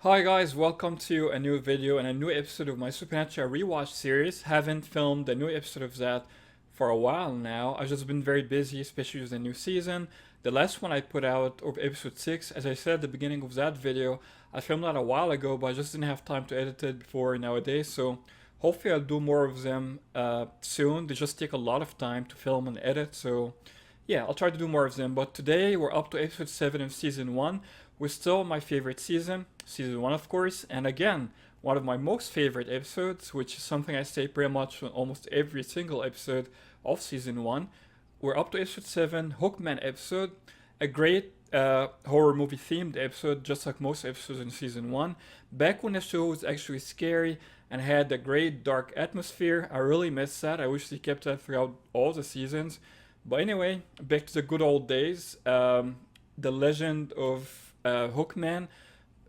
Hi guys, welcome to a new video and a new episode of my Supernatural Rewatch series. Haven't filmed a new episode of that for a while now. I've just been very busy, especially with the new season. The last one I put out, of episode 6, as I said at the beginning of that video, I filmed that a while ago, but I just didn't have time to edit it before nowadays, so hopefully I'll do more of them soon. They just take a lot of time to film and edit, so yeah, I'll try to do more of them. But today we're up to episode 7 of season 1. We're still my favorite season 1 of course, and again, one of my most favorite episodes, which is something I say pretty much on almost every single episode of season 1. We're up to episode 7, Hookman episode, a great horror movie themed episode, just like most episodes in season 1. Back when the show was actually scary and had a great dark atmosphere. I really miss that. I wish they kept that throughout all the seasons. But anyway, back to the good old days. The legend of Hookman,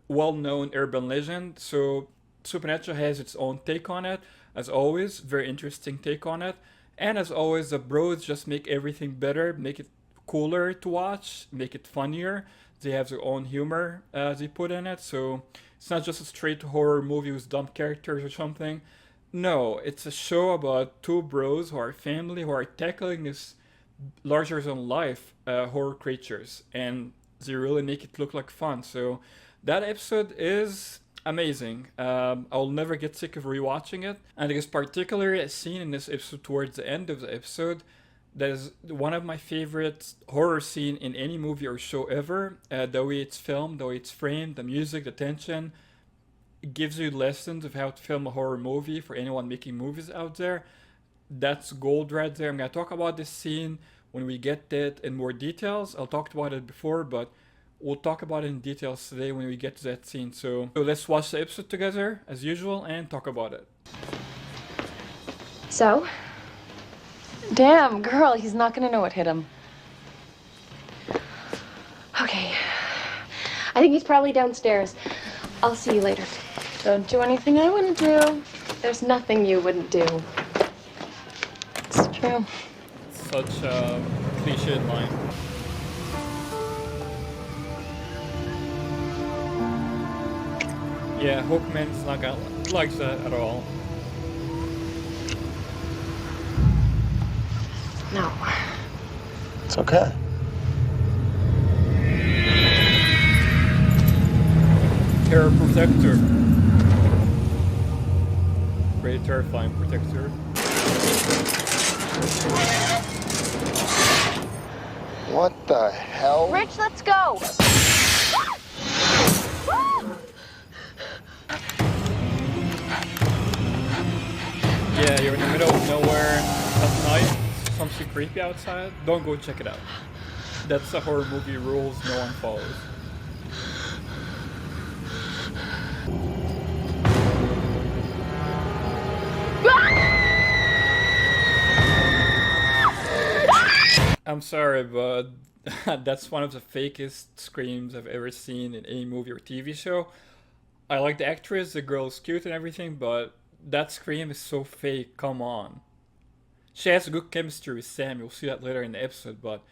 well-known urban legend. So Supernatural has its own take on it, as always, very interesting take on it. And as always, the bros just make everything better, make it cooler to watch, make it funnier. They have their own humor they put in it, so it's not just a straight horror movie with dumb characters or something. No, it's a show about two bros who are family, who are tackling this larger than life horror creatures, and they really make it look like fun. So that episode is amazing. I'll never get sick of rewatching it, and there's particularly a scene in this episode towards the end of the episode that is one of my favorite horror scene in any movie or show ever. The way it's filmed, the way it's framed, the music, the tension, it gives you lessons of how to film a horror movie for anyone making movies out there. That's gold right there. I'm gonna talk about this scene when we get that in more details. I'll talk about it before, but we'll talk about it in details today when we get to that scene. So let's watch the episode together as usual and talk about it. So? Damn, girl, he's not gonna know what hit him. Okay. I think he's probably downstairs. I'll see you later. Don't do anything I wouldn't do. There's nothing you wouldn't do. It's true. Such a cliched line. Yeah, Hookman's not gonna like that at all. No. It's okay. Terror protector. Very terrifying protector. What the hell? Rich, let's go! Yeah, you're in the middle of nowhere at night, something creepy outside, don't go check it out. That's the horror movie rules no one follows. I'm sorry, but that's one of the fakest screams I've ever seen in any movie or TV show. I like the actress, the girl's cute and everything, but that scream is so fake, come on. She has a good chemistry with Sam, you'll see that later in the episode, but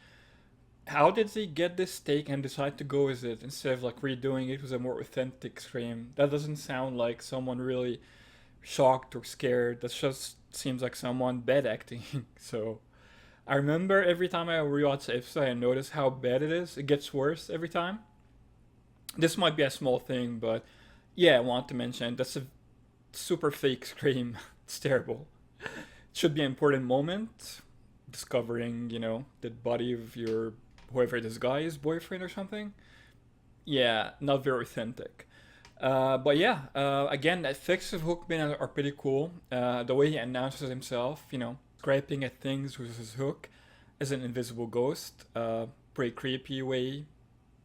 how did they get this take and decide to go with it instead of like redoing it with a more authentic scream? That doesn't sound like someone really shocked or scared, that just seems like someone bad acting. So I remember every time I rewatch the episode I notice how bad it is. It gets worse every time. This might be a small thing, but yeah, I want to mention that's a super fake scream. It's terrible. It should be an important moment, discovering, you know, the body of your whoever this guy is, boyfriend or something. Yeah, not very authentic. But yeah, again, the effects of Hookman are pretty cool. The way he announces himself, you know, scraping at things with his hook as an invisible ghost. Pretty creepy way,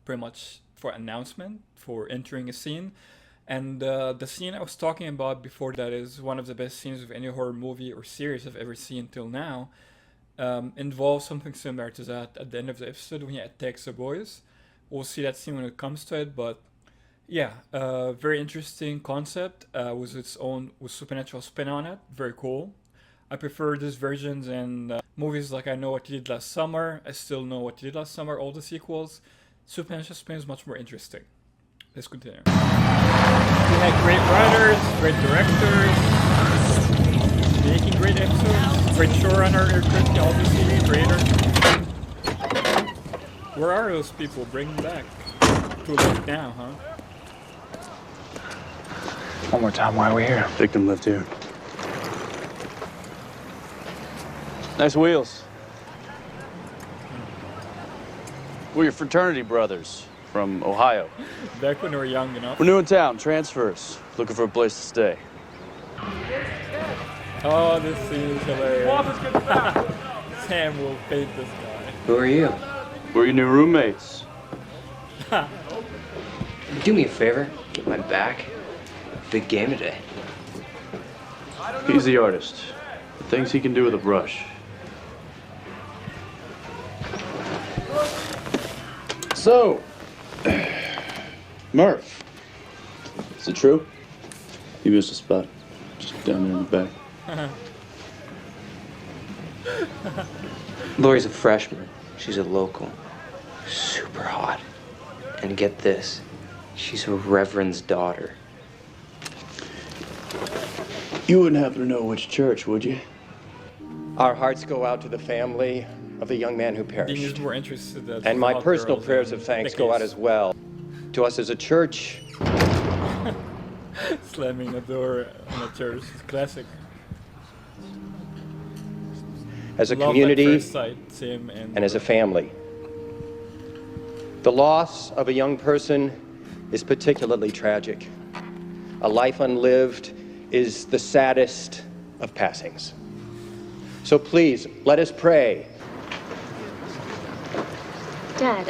pretty much for announcement, for entering a scene. And the scene I was talking about before that is one of the best scenes of any horror movie or series I've ever seen till now. Involves something similar to that at the end of the episode when he attacks the boys. We'll see that scene when it comes to it, but yeah, very interesting concept with its own supernatural spin on it. Very cool. I prefer this version than movies like I Know What You Did Last Summer, I Still Know What You Did Last Summer, all the sequels. Supernatural spin is much more interesting. Let's continue. We had great writers, great directors, making great episodes, great showrunner, Eric Kripke, obviously, creator. Where are those people? Bring them back. Too late now, huh? One more time, why are we here? Victim lived here. Nice wheels. We're your fraternity brothers from Ohio. Back when we were young enough. We're new in town, transfers. Looking for a place to stay. Oh, this scene is hilarious. Sam will fade this guy. Who are you? We're your new roommates. Do me a favor, get my back. Big game today. He's the artist. The things he can do with a brush. So, Murph, is it true? You missed a spot, just down there in the back. Lori's a freshman. She's a local. Super hot. And get this, she's a reverend's daughter. You wouldn't happen to know which church, would you? Our hearts go out to the family of the young man who Dean perished. is more interested in And my hot personal girls prayers and of thanks go out Becky's. as well to us as a church. Slamming the door on a church. It's classic. As a Love community at first sight, Sam and and as a family. The loss of a young person is particularly tragic. A life unlived is the saddest of passings. So please, let us pray. Dad,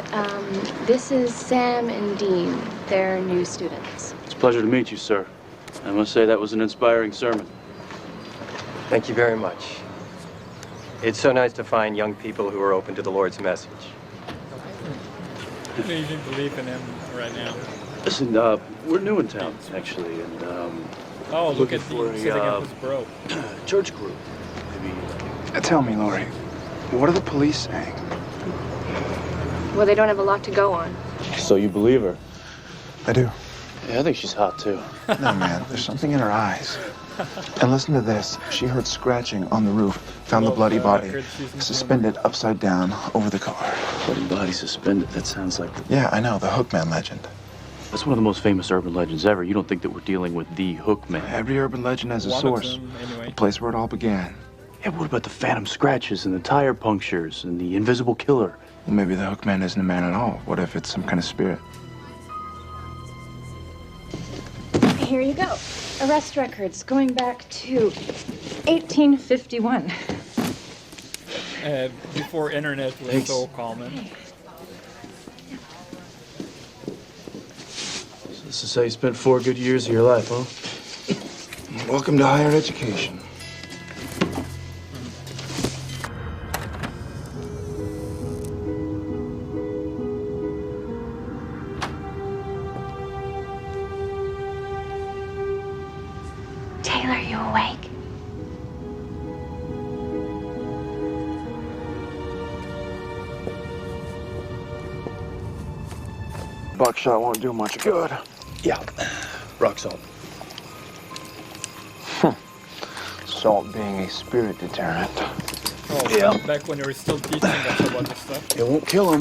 this is Sam and Dean. They're new students. It's a pleasure to meet you, sir. I must say that was an inspiring sermon. Thank you very much. It's so nice to find young people who are open to the Lord's message. I don't even believe in him right now. Listen, we're new in town, actually, and Oh, look looking at for Dean a, sitting up his bro. church group. Maybe. Tell me, Lori, what are the police saying? Well, they don't have a lot to go on. So you believe her? I do. Yeah, I think she's hot too. No, man, there's something in her eyes. And listen to this. She heard scratching on the roof, found the bloody body, suspended upside down over the car. Bloody body suspended. That sounds like Yeah, I know, the Hookman legend. that's one of the most famous urban legends ever. You don't think that we're dealing with the Hookman? Every urban legend has a One of source, them, anyway. the place where it all began. Yeah, what about the phantom scratches and the tire punctures and the invisible killer? Well, maybe the Hookman isn't a man at all. What if it's some kind of spirit? Here you go. Arrest records going back to 1851. Before internet was Thanks. so common. So this is how you spent 4 good years of your life, huh? Welcome to higher education. Taylor, you awake? Buckshot won't do much good. Yeah. Rock salt. Salt being a spirit deterrent. Oh, Yeah. back when they were still teaching us about this stuff. It won't kill him,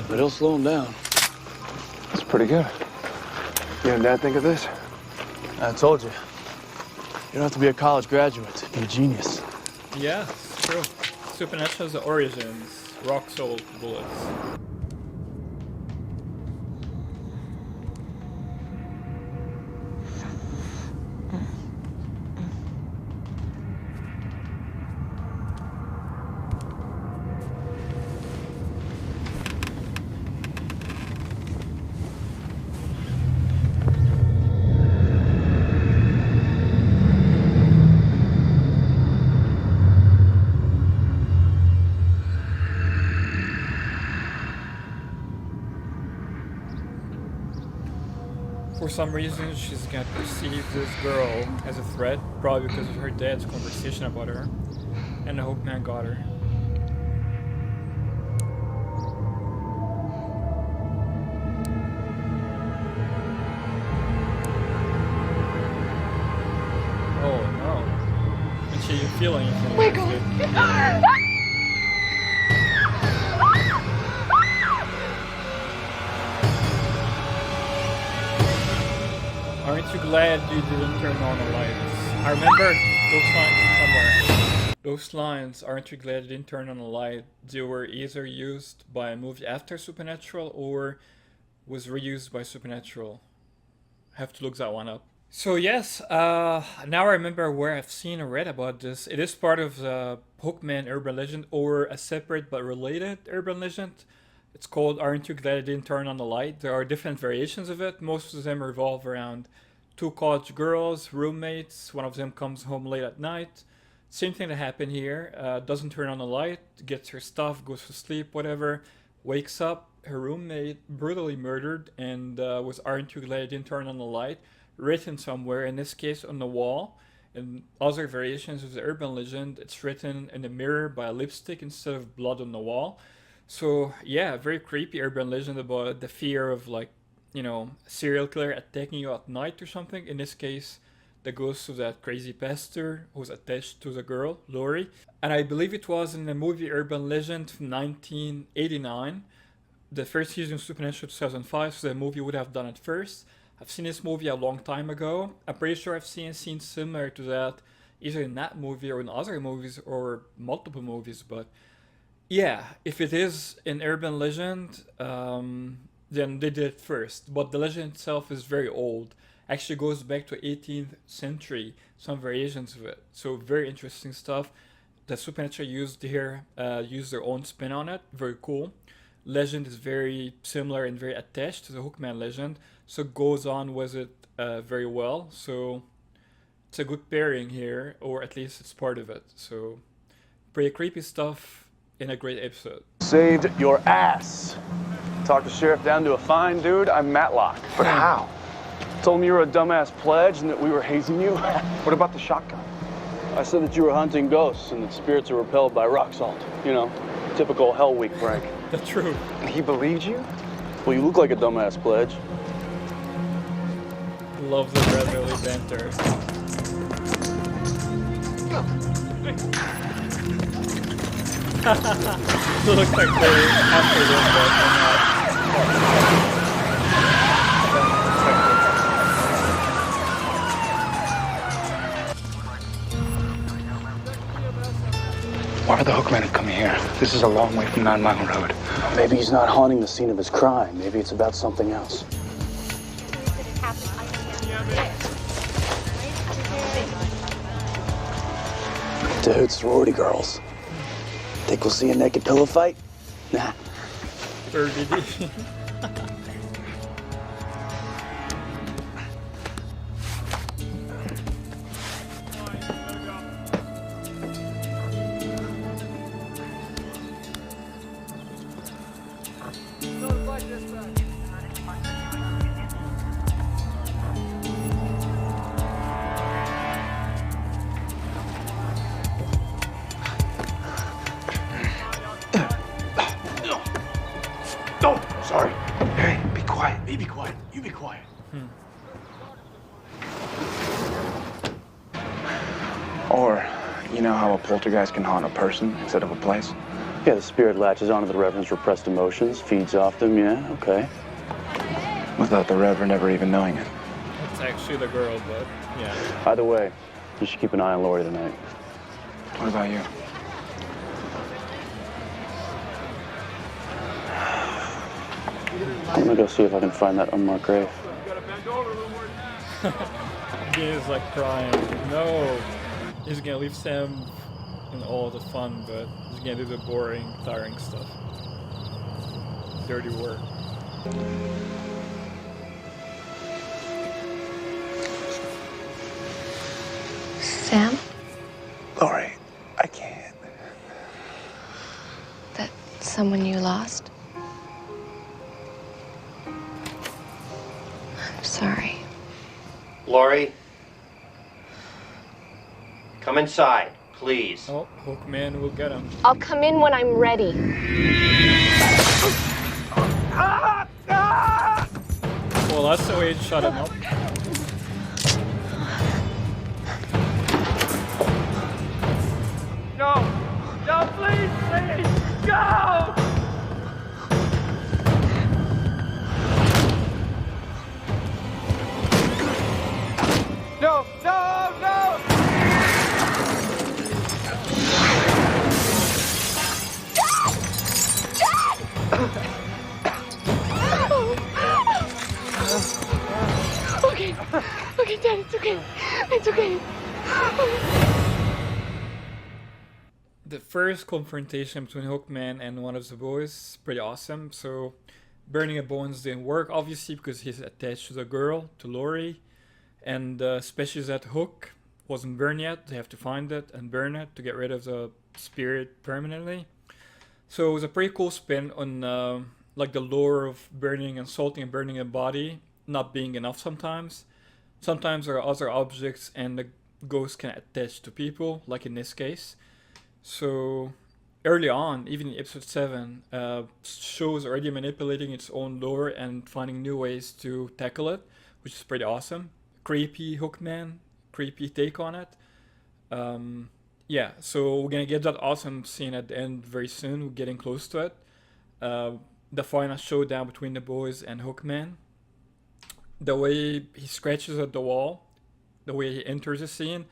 but it'll slow him down. That's pretty good. You and Dad think of this? I told you. You don't have to be a college graduate to be a genius. Yeah, it's true. Supernatural's origins, rock salt bullets. For some reason, she's got perceived this girl as a threat, probably because of her dad's conversation about her, and the Hookman got her. feel anything. Oh my God. Aren't you glad you didn't turn on the lights? I remember those lines somewhere. Those lines, aren't you glad you didn't turn on the light, they were either used by a movie after Supernatural or was reused by Supernatural. I have to look that one up. So yes, now I remember where I've seen or read about this. It is part of the Hookman urban legend, or a separate but related urban legend. It's called Aren't You Glad I Didn't Turn on the Light? There are different variations of it. Most of them revolve around two college girls, roommates. One of them comes home late at night. Same thing that happened here. Doesn't turn on the light, gets her stuff, goes to sleep, whatever. Wakes up, her roommate brutally murdered, and was Aren't You Glad I Didn't Turn on the Light? Written somewhere, in this case on the wall. In other variations of the urban legend, it's written in the mirror by a lipstick instead of blood on the wall. So yeah, very creepy urban legend about the fear of, like, you know, a serial killer attacking you at night or something. In this case, the ghost of that crazy pastor who was attached to the girl, Lori. And I believe it was in the movie Urban Legend from 1989. The first season of Supernatural 2005, so the movie would have done it first. I've seen this movie a long time ago. I'm pretty sure I've seen scenes similar to that, either in that movie or in other movies or multiple movies, but yeah, if it is an urban legend, then they did it first. But the legend itself is very old. Actually goes back to 18th century, some variations of it. So very interesting stuff. The Supernatural used here, used their own spin on it. Very cool. Legend is very similar and very attached to the Hookman legend. So goes on with it very well. So it's a good pairing here, or at least it's part of it. So pretty creepy stuff in a great episode. Saved your ass. Talked the sheriff down to a fine, dude. I'm Matlock. But how? Told me you were a dumbass pledge and that we were hazing you. What about the shotgun? I said that you were hunting ghosts and that spirits are repelled by rock salt. You know, typical Hell Week prank. The truth. And he believed you? Well, you look like a dumbass pledge. Love the Red Lily banter. Looks like they're after this, but Why would the Hookman have come here? This is a long way from 9 Mile Road. Maybe he's not haunting the scene of his crime. Maybe it's about something else. Dude, sorority girls. Think we'll see a naked pillow fight? Nah. 30D. Sorry. Hey, be quiet. Be quiet. You be quiet. Or, you know how a poltergeist can haunt a person instead of a place? Yeah, the spirit latches onto the Reverend's repressed emotions, feeds off them, yeah, okay. Without the Reverend ever even knowing it. It's actually the girl, but yeah. Either way, you should keep an eye on Lori tonight. What about you? I'm gonna go see if I can find that unmarked grave. He's like crying. No! He's gonna leave Sam in all the fun, but he's gonna do the boring, tiring stuff. Dirty work. Sam? Lori, I can't. That someone you lost? I'm sorry. Lori, come inside, please. Oh, Hookman will get him. I'll come in when I'm ready. Well, that's the way to shut him up. No! No! No! No! Okay. Okay, Dad, it's okay. It's okay. The first confrontation between Hookman and one of the boys is pretty awesome. So, burning a bones didn't work, obviously, because he's attached to the girl, to Lori. And especially that Hook wasn't burned yet. They have to find it and burn it to get rid of the spirit permanently. So it was a pretty cool spin on like the lore of burning and salting and burning a body not being enough sometimes. Sometimes there are other objects and the ghost can attach to people, like in this case. So early on, even in episode 7, show's already manipulating its own lore and finding new ways to tackle it, which is pretty awesome. Creepy Hookman, creepy take on it. Yeah, so we're gonna get that awesome scene at the end very soon. We're getting close to it. The final showdown between the boys and Hookman. The way he scratches at the wall, the way he enters the scene,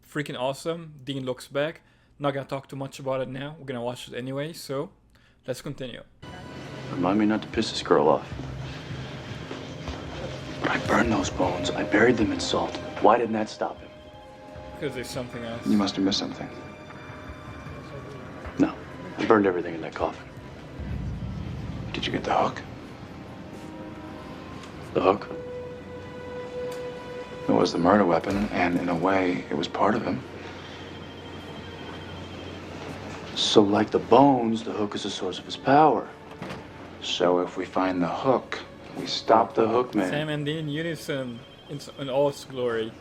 freaking awesome. Dean looks back. Not gonna talk too much about it now. We're gonna watch it anyway, so let's continue. Remind me not to piss this girl off. But I burned those bones. I buried them in salt. Why didn't that stop him? Because there's something else. You must have missed something. No, I burned everything in that coffin. Did you get the hook? The hook? It was the murder weapon, and in a way, it was part of him. So like the bones, the hook is a source of his power. So if we find the hook, we stop the hook man. Sam and Dean unison in all its glory.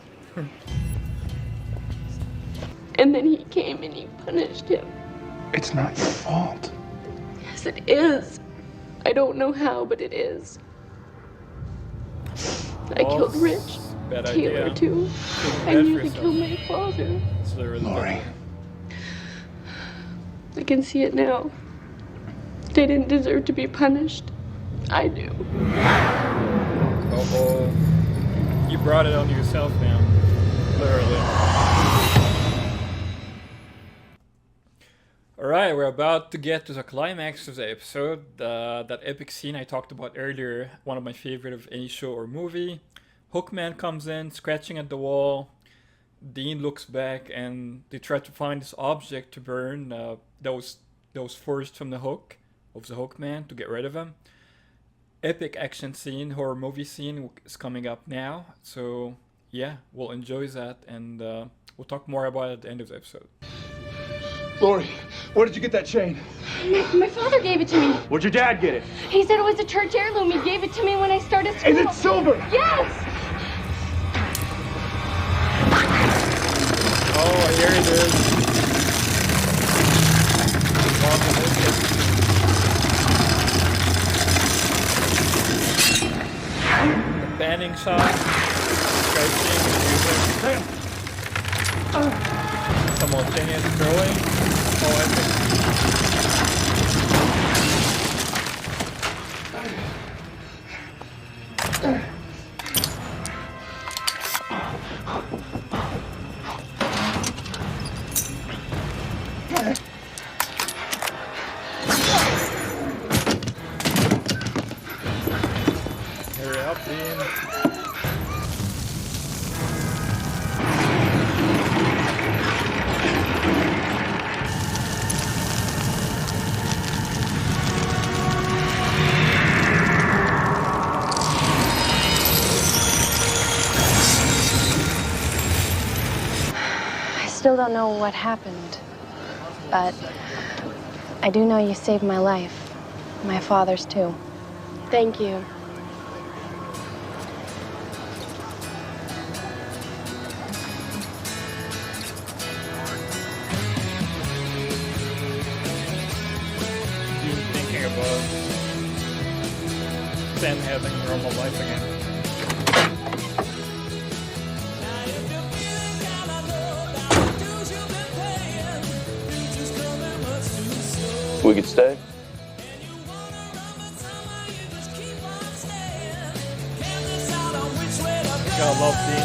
And then he came and he punished him. It's not your fault. Yes, it is. I don't know how, but it is. I killed Rich. Bad Taylor, idea. too. I nearly killed my father. Lori. I can see it now. They didn't deserve to be punished. I do. Uh-oh. You brought it on yourself now. Literally. Alright, we're about to get to the climax of the episode. That epic scene I talked about earlier, one of my favorite of any show or movie. Hookman comes in, scratching at the wall. Dean looks back and they try to find this object to burn that was forged from the hook of the Hookman to get rid of him. Epic action scene, horror movie scene is coming up now. So yeah, we'll enjoy that and we'll talk more about it at the end of the episode. Lori, where did you get that chain? My father gave it to me. Where'd your dad get it? He said it was a church heirloom. He gave it to me when I started school. And it's silver! Yes! Oh, here it is. The panning shot. Striking. Simultaneous throwing. Oh, epic. Hurry up, Dean. I still don't know what happened, but I do know you saved my life. My father's too. Thank you. Dean thinking about Sam having a normal life again. We could stay. I love Dean.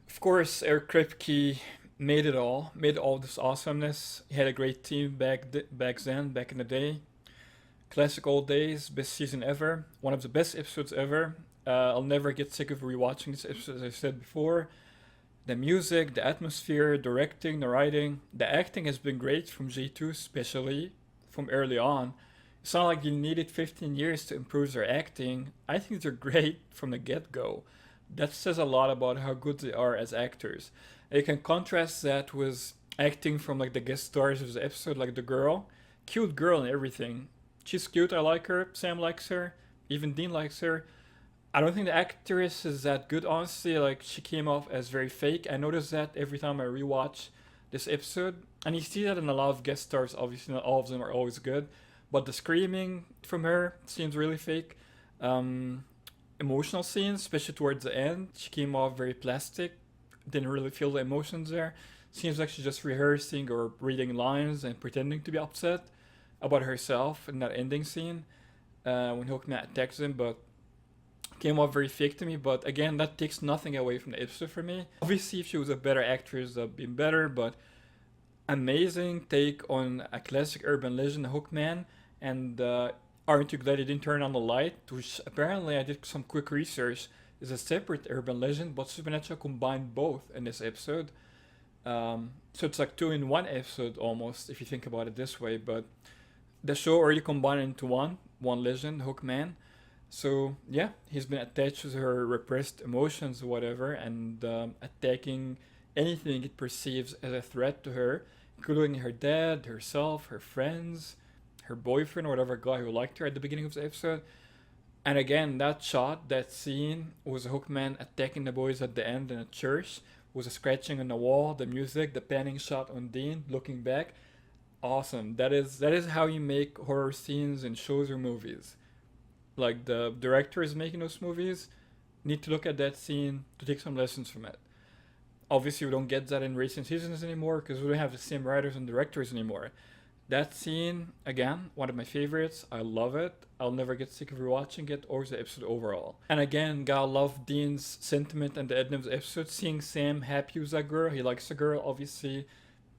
Of course, Eric Kripke made it all, made all this awesomeness. He had a great team back in the day. Classic old days, best season ever, one of the best episodes ever. I'll never get sick of rewatching this episode, as I said before. The music, the atmosphere, directing, the writing, the acting has been great from J2, especially from early on. It's not like you needed 15 years to improve their acting. I think they're great from the get-go. That says a lot about how good they are as actors. And you can contrast that with acting from like the guest stars of the episode, like the girl. Cute girl and everything. She's cute, I like her, Sam likes her, even Dean likes her. I don't think the actress is that good, honestly. Like, she came off as very fake. I notice that every time I rewatch this episode. And you see that in a lot of guest stars, obviously not all of them are always good. But the screaming from her seems really fake. Emotional scenes, especially towards the end, she came off very plastic. Didn't really feel the emotions there. Seems like she's just rehearsing or reading lines and pretending to be upset about herself in that ending scene when Hookman attacks him, but came off very fake to me. But again, that takes nothing away from the episode for me. Obviously, if she was a better actress, that'd been better, but amazing take on a classic urban legend, Hookman, and Aren't You Glad You Didn't Turn on the Light, which apparently I did some quick research, is a separate urban legend, but Supernatural combined both in this episode. So it's like 2 in 1 episode almost, if you think about it this way, but the show already combined into one legend, Hookman. So yeah, he's been attached to her repressed emotions or whatever, and attacking anything it perceives as a threat to her, including her dad, herself, her friends, her boyfriend, or whatever guy who liked her at the beginning of the episode. And again, that shot, that scene, was Hookman attacking the boys at the end in a church, was a scratching on the wall, the music, the panning shot on Dean looking back. Awesome. That is how you make horror scenes in shows or movies. Like, the directors making those movies need to look at that scene to take some lessons from it. Obviously, we don't get that in recent seasons anymore because we don't have the same writers and directors anymore. That scene, again, one of my favorites. I love it. I'll never get sick of rewatching it or the episode overall. And again, gotta love Dean's sentiment and the end of the episode. Seeing Sam happy with that girl. He likes the girl, obviously.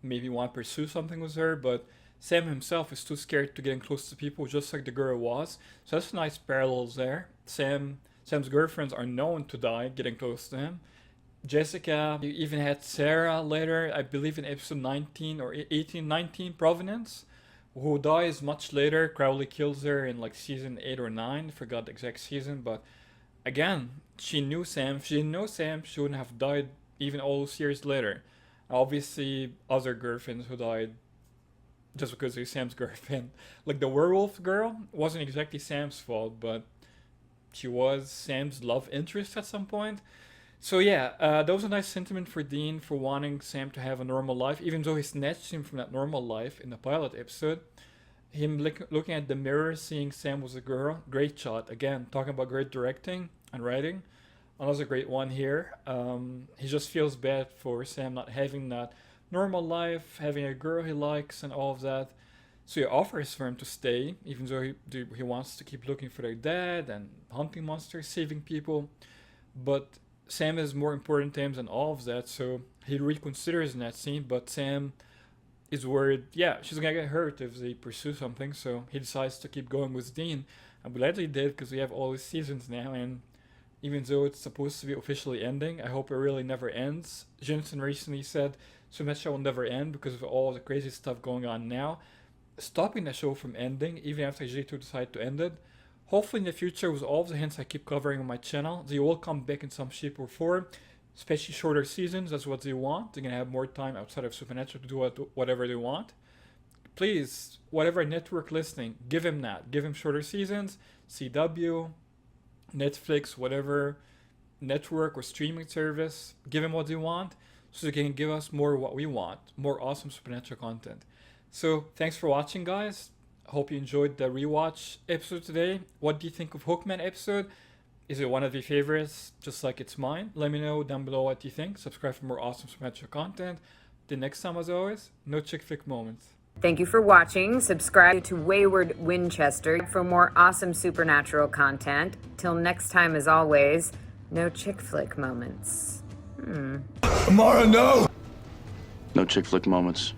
Maybe want to pursue something with her, but Sam himself is too scared to getting close to people, just like the girl was. So that's nice parallels there. Sam's girlfriends are known to die getting close to him. Jessica, you even had Sarah later, I believe in episode 19 or 18, 19, Provenance, who dies much later. Crowley kills her in like season 8 or 9, I forgot the exact season, but again, she knew Sam. If she didn't know Sam, she wouldn't have died even all those years later. Obviously, other girlfriends who died just because they're Sam's girlfriend. Like the werewolf girl wasn't exactly Sam's fault, but she was Sam's love interest at some point. So yeah, that was a nice sentiment for Dean for wanting Sam to have a normal life, even though he snatched him from that normal life in the pilot episode. Him looking at the mirror, seeing Sam was a girl, great shot. Again, talking about great directing and writing. Another great one here. He just feels bad for Sam not having that normal life, having a girl he likes and all of that. So he offers for him to stay, even though he wants to keep looking for their dad and hunting monsters, saving people. But Sam is more important to him than all of that, so he reconsiders in that scene, but Sam is worried, yeah, she's gonna get hurt if they pursue something, so he decides to keep going with Dean. I'm glad he did, because we have all these seasons now, and even though it's supposed to be officially ending, I hope it really never ends. Jensen recently said Supernatural will never end because of all the crazy stuff going on now. Stopping the show from ending, even after J2 decided to end it. Hopefully in the future, with all of the hints I keep covering on my channel, they will come back in some shape or form, especially shorter seasons. That's what they want. They're going to have more time outside of Supernatural to do whatever they want. Please, whatever network listening, give him that. Give him shorter seasons, CW, Netflix, whatever network or streaming service. Give him what they want so they can give us more what we want, more awesome Supernatural content. So, thanks for watching, guys. I hope you enjoyed the rewatch episode today. What do you think of Hookman episode? Is it one of your favorites, just like it's mine? Let me know down below what you think. Subscribe for more awesome supernatural content. Till next time, as always, no chick flick moments. Thank you for watching. Subscribe to Wayward Winchester for more awesome supernatural content. Till next time, as always, no chick flick moments. Amara, no! No chick flick moments.